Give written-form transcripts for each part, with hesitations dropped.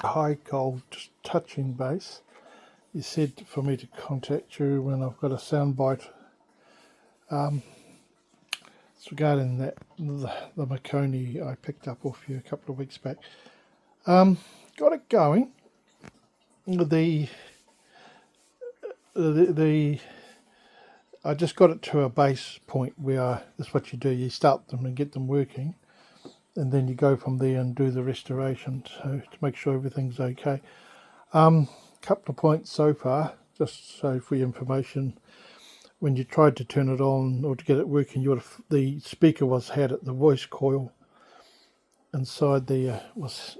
Hi Cole, just touching base. You said for me to contact you when I've got a soundbite. It's regarding the Marconi I picked up off you a couple of weeks back. Got it going. The I just got it to a base point where that's what you do. You start them and get them working, and then you go from there and do the restoration to make sure everything's okay. Couple of points so far, just so for your information. When you tried to turn it on or to get it working, the speaker had the voice coil inside there was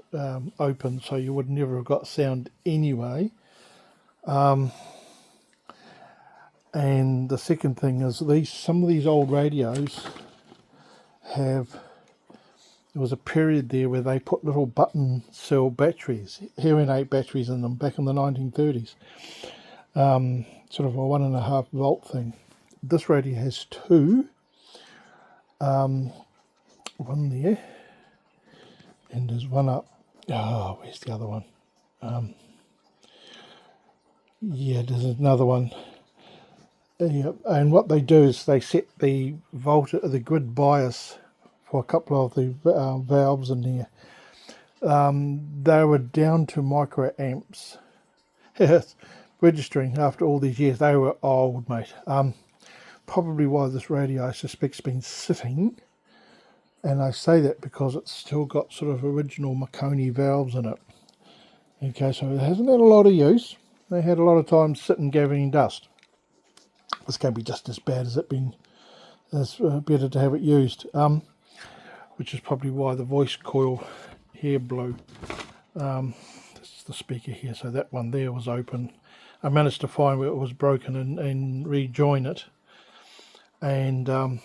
open, so you would never have got sound anyway. And the second thing is some of these old radios there was a period there where they put little button cell batteries, hearing aid batteries in them back in the 1930s. Sort of a 1.5 volt thing. This radio has two, one there, and there's one up. Oh, where's the other one? Yeah, there's another one. Yeah, and what they do is they set the grid bias for a couple of the valves in there. They were down to microamps. Registering after all these years, they were old, mate. Probably why this radio, I suspect, has been sitting, and I say that because it's still got sort of original Marconi valves in it. Okay, so it hasn't had a lot of use. They had a lot of time sitting gathering dust. It's going to be just as bad as it been. It's better to have it used, which is probably why the voice coil here blew. This is the speaker here, so that one there was open. I managed to find where it was broken and rejoin it, and the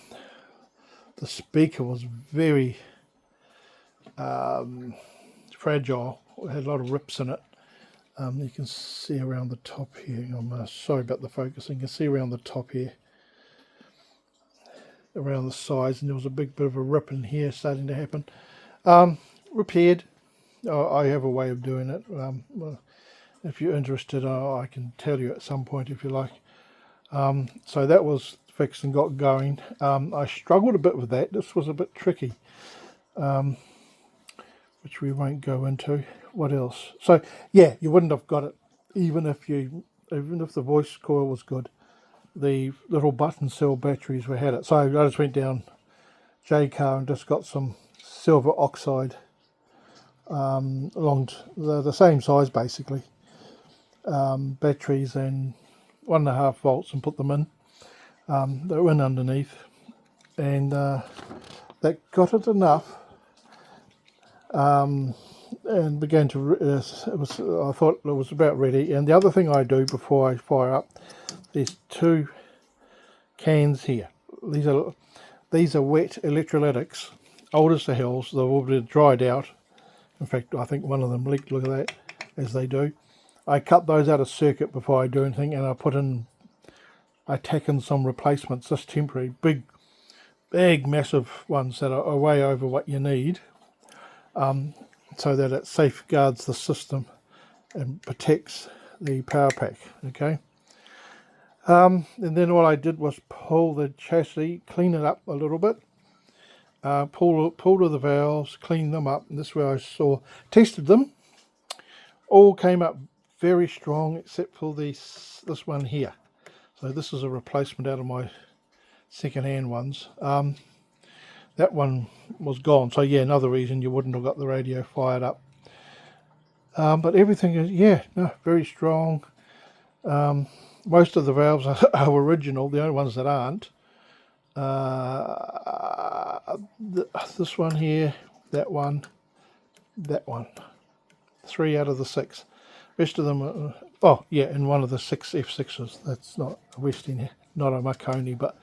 speaker was very fragile. It had a lot of rips in it. You can see around the top here. I'm sorry about the focusing. You can see around the top here, around the sides, and there was a big bit of a rip in here starting to happen. Repaired. I have a way of doing it. Well, if you're interested, I can tell you at some point if you like. So that was fixed and got going. I struggled a bit with that. This was a bit tricky, which we won't go into. What else? So yeah, you wouldn't have got it even if the voice coil was good. The little button cell batteries had it. So I just went down J-Car and just got some silver oxide along the same size basically, batteries and 1.5 volts, and put them in. They were in underneath, and that got it enough, and began to. I thought it was about ready. And the other thing I do before I fire up, there's two cans here. These are wet electrolytics, old as the hills. They've all been dried out. In fact, I think one of them leaked. Look at that, as they do. I cut those out of circuit before I do anything, and I tack in some replacements, just temporary, big, massive ones that are way over what you need, so that it safeguards the system and protects the power pack. Okay. And then what I did was pull the chassis, clean it up a little bit, pull to the valves, clean them up, and this is where I tested them. All came up very strong except for this one here. So this is a replacement out of my second-hand ones. That one was gone. So yeah, another reason you wouldn't have got the radio fired up. But everything is, very strong. Most of the valves are original. The only ones that aren't, this one here, that one. 3 out of the 6. Rest of them are, and one of the 6 F6s. That's not a Westinghouse, not a Marconi, but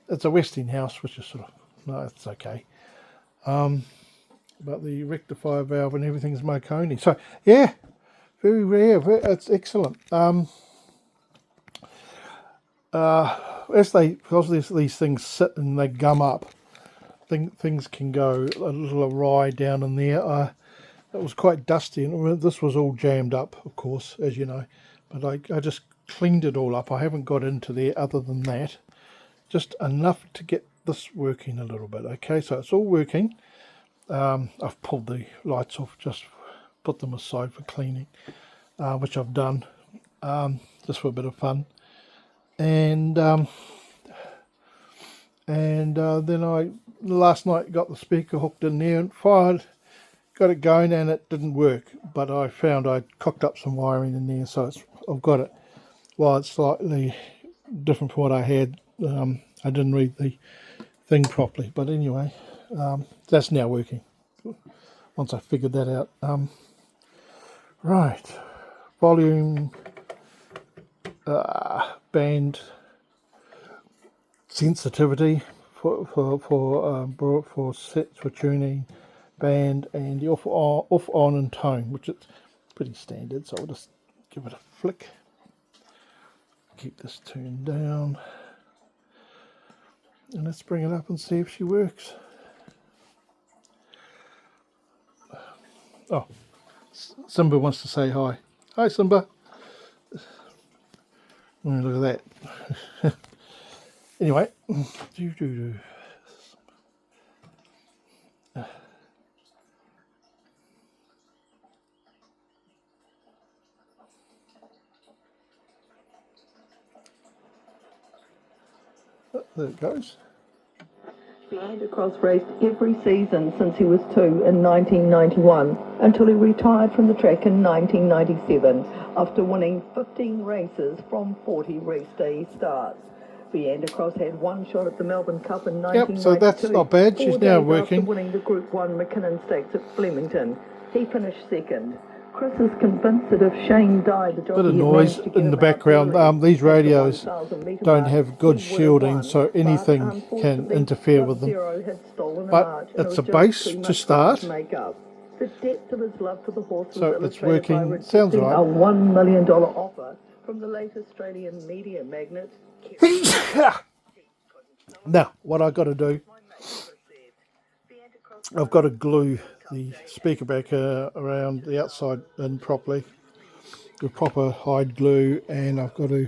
it's a Westinghouse, which is sort of, no, it's okay. But the rectifier valve and everything's Marconi. So yeah, very rare. It's excellent. Because these things sit and they gum up, things can go a little awry down in there. it was quite dusty, and this was all jammed up, of course, as you know. But I just cleaned it all up. I haven't got into there other than that. Just enough to get this working a little bit. Okay, so it's all working. I've pulled the lights off, just put them aside for cleaning, which I've done, just for a bit of fun. And then I last night got the speaker hooked in there and fired, got it going, and it didn't work. But I found I'd cocked up some wiring in there, so I've got it. While it's slightly different from what I had, I didn't read the thing properly. But anyway, that's now working. Once I figured that out. Right, volume, band sensitivity for sets for tuning, band, and the off on and tone, which is pretty standard. So I'll just give it a flick. Keep this turned down, and let's bring it up and see if she works. Oh, Simba wants to say hi. Hi, Simba. Look at that. Anyway, there it goes. Cross raced every season since he was 2 in 1991 until he retired from the track in 1997 after winning 15 races from 40 race day starts. Cross had one shot at the Melbourne Cup in 1992. Yep, so that's not bad. She's now working. After winning the Group 1 McKinnon Stakes at Flemington, he finished second. Chris is convinced that if Shane died, the jockey bit of noise in the background. These radios don't have good shielding, so anything can interfere with them. But it's a base to start, the depth of his love for the horse, so it's working. Sounds right. A $1 million offer from the late Australian media magnate. Now, what I've got to do, I've got to glue the speaker back around the outside in properly with proper hide glue, and I've got to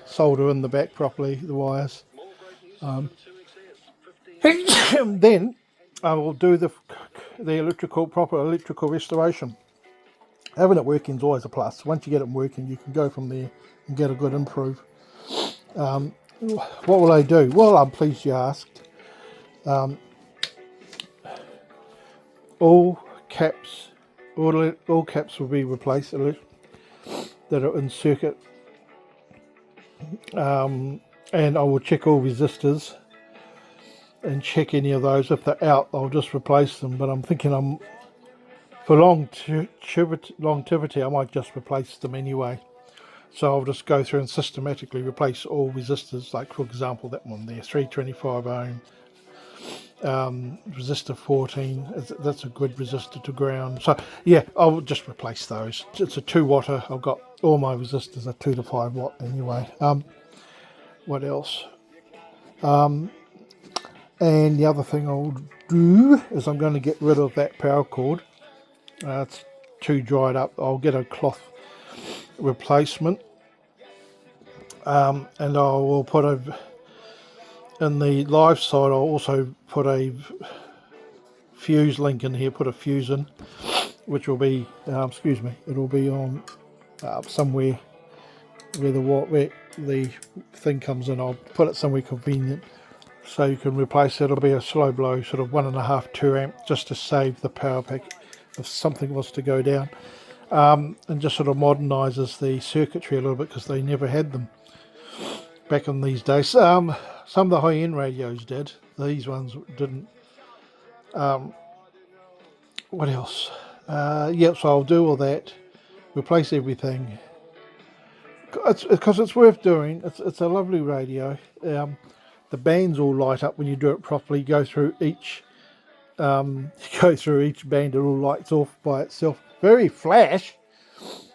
solder in the back properly the wires. Then I will do the proper electrical restoration. Having it working is always a plus. Once you get it working, you can go from there and get a good improve. What will I do? Well, I'm pleased you asked. All caps will be replaced that are in circuit, and I will check all resistors and check any of those. If they're out, I'll just replace them. But I'm thinking for longevity, I might just replace them anyway. So I'll just go through and systematically replace all resistors. Like for example, that one there, 325 ohm. Resistor 14, that's a good resistor to ground. So yeah, I'll just replace those. It's a 2-watter. I've got all my resistors are 2 to 5 watt anyway. What else? And the other thing I'll do is I'm going to get rid of that power cord. It's too dried up. I'll get a cloth replacement, and I will put in the live side, I'll also put a fuse link in here, put a fuse in, which will be, it'll be on somewhere where the thing comes in. I'll put it somewhere convenient so you can replace it. It'll be a slow blow, sort of 1.5, 2 amp, just to save the power pack if something was to go down. And just sort of modernises the circuitry a little bit, because they never had them back in these days. Some of the high-end radios did. These ones didn't. What else? So I'll do all that, replace everything. Because it's worth doing. It's a lovely radio. The bands all light up when you do it properly. Go through each band, it all lights off by itself. Very flash.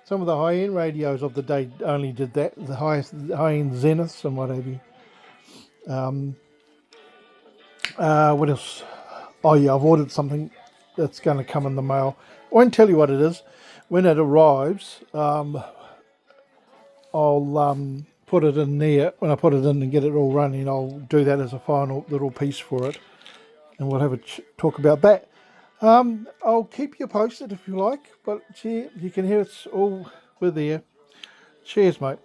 Some of the high-end radios of the day only did that. The high-end Zeniths and what have you. What else? Oh yeah, I've ordered something that's going to come in the mail. I won't tell you what it is. When it arrives, I'll put it in there. When I put it in and get it all running, I'll do that as a final little piece for it, and we'll have a talk about that. I'll keep you posted if you like, but yeah, you can hear it's all with there. Cheers, mate.